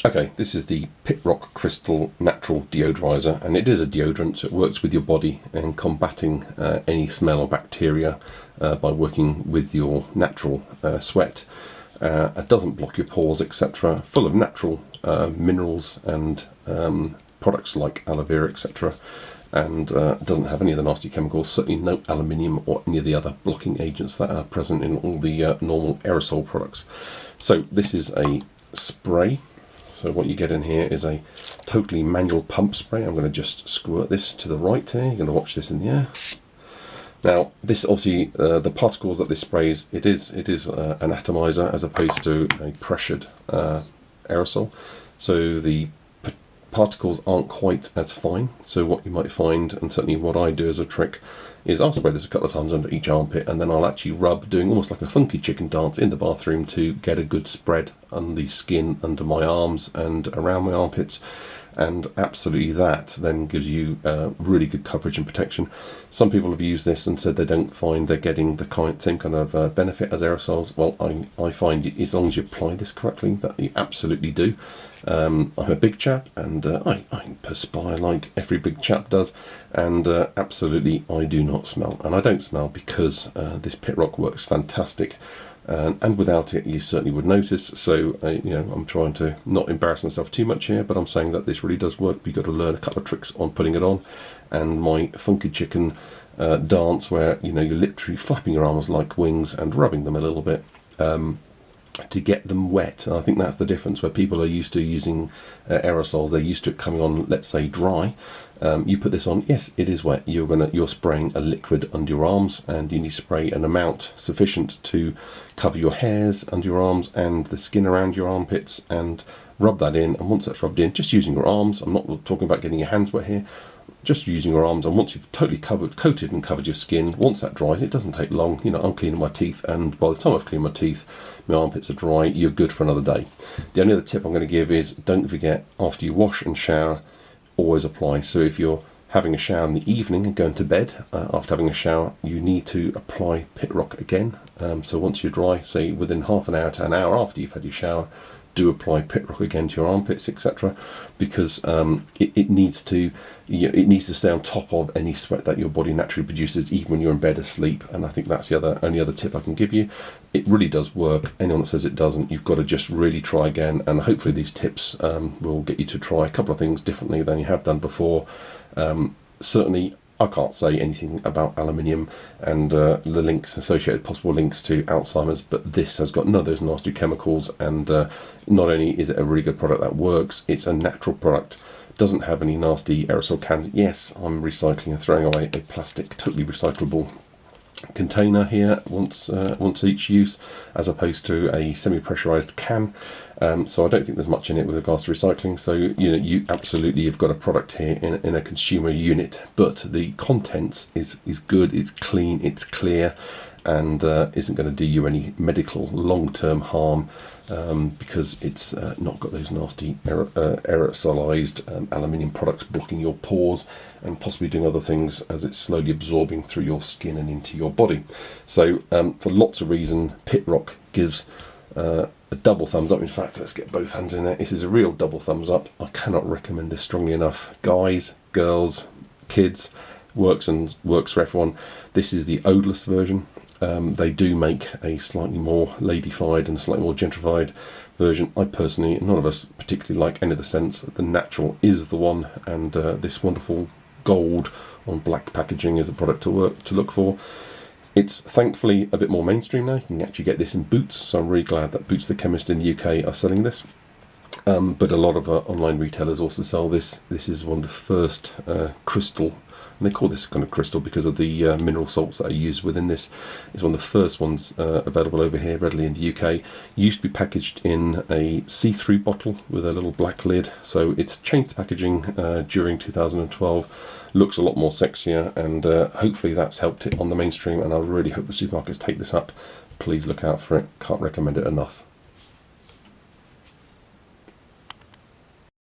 Okay, this is the PitROK Crystal Natural Deodorizer, and it is a deodorant, so it works with your body and combating any smell or bacteria by working with your natural sweat. It doesn't block your pores, etc. Full of natural minerals and products like aloe vera, etc. And doesn't have any of the nasty chemicals, certainly no aluminium or any of the other blocking agents that are present in all the normal aerosol products. So this is a spray. So what you get in here is a totally manual pump spray. I'm going to just squirt this to the right here. You're going to watch this in the air. Now, this obviously, the particles that this sprays, it is an atomizer as opposed to a pressured aerosol. So the particles aren't quite as fine. So what you might find, and certainly what I do as a trick, is I'll spray this a couple of times under each armpit, and then I'll actually rub, doing almost like a funky chicken dance in the bathroom to get a good spread on the skin under my arms and around my armpits. And absolutely that then gives you really good coverage and protection. Some people have used this and said they don't find they're getting the same kind of benefit as aerosols. Well, I find it, as long as you apply this correctly, that you absolutely do. I'm a big chap, and I perspire like every big chap does, and absolutely I do not smell, and I don't smell because this PitROK works fantastic. And without it, you certainly would notice. So, you know, I'm trying to not embarrass myself too much here, but I'm saying that this really does work. You've got to learn a couple of tricks on putting it on. And my funky chicken dance, where, you know, you're literally flapping your arms like wings and rubbing them a little bit to get them wet. And I think that's the difference, where people are used to using aerosols. They're used to it coming on, let's say, dry. You put this on, yes, it is wet. You're spraying a liquid under your arms, and you need to spray an amount sufficient to cover your hairs under your arms and the skin around your armpits, and rub that in. And once that's rubbed in, just using your arms, I'm not talking about getting your hands wet here, just using your arms, and once you've totally coated and covered your skin, once that dries, it doesn't take long. You know, I'm cleaning my teeth, and by the time I've cleaned my teeth, my armpits are dry, you're good for another day. The only other tip I'm going to give is, don't forget, after you wash and shower, always apply. So if you're having a shower in the evening and going to bed after having a shower, you need to apply PitROK again. So once you're dry, say within half an hour to an hour after you've had your shower, do apply PitROK again to your armpits, etc., because it needs to stay on top of any sweat that your body naturally produces, even when you're in bed asleep. And I think that's the only other tip I can give you. It really does work. Anyone that says it doesn't, you've got to just really try again. And hopefully these tips will get you to try a couple of things differently than you have done before. Certainly, I can't say anything about aluminium and the links, associated possible links to Alzheimer's, but this has got none of those nasty chemicals, and not only is it a really good product that works, it's a natural product, doesn't have any nasty aerosol cans. Yes, I'm recycling and throwing away a plastic, totally recyclable container here once each use, as opposed to a semi-pressurized can. So I don't think there's much in it with regards to recycling. So, you know, you absolutely have got a product here in a consumer unit, but the contents is good, it's clean, it's clear, and isn't going to do you any medical long-term harm, because it's not got those nasty aerosolized aluminium products blocking your pores and possibly doing other things as it's slowly absorbing through your skin and into your body. So for lots of reasons, PitROK gives a double thumbs up. In fact, let's get both hands in there. This is a real double thumbs up. I cannot recommend this strongly enough. Guys, girls, kids, works for everyone. This is the odorless version. They do make a slightly more ladyfied and slightly more gentrified version. I personally, none of us particularly like any of the scents. The natural is the one, and this wonderful gold on black packaging is the product to look for. It's thankfully a bit more mainstream now. You can actually get this in Boots, so I'm really glad that Boots the Chemist in the UK are selling this. But a lot of online retailers also sell this. This is one of the first crystal, and they call this kind of crystal because of the mineral salts that are used within this. It's one of the first ones available over here readily in the UK. It used to be packaged in a see-through bottle with a little black lid, so it's changed the packaging during 2012. Looks a lot more sexier, and hopefully that's helped it on the mainstream, and I really hope the supermarkets take this up. Please look out for it. Can't recommend it enough.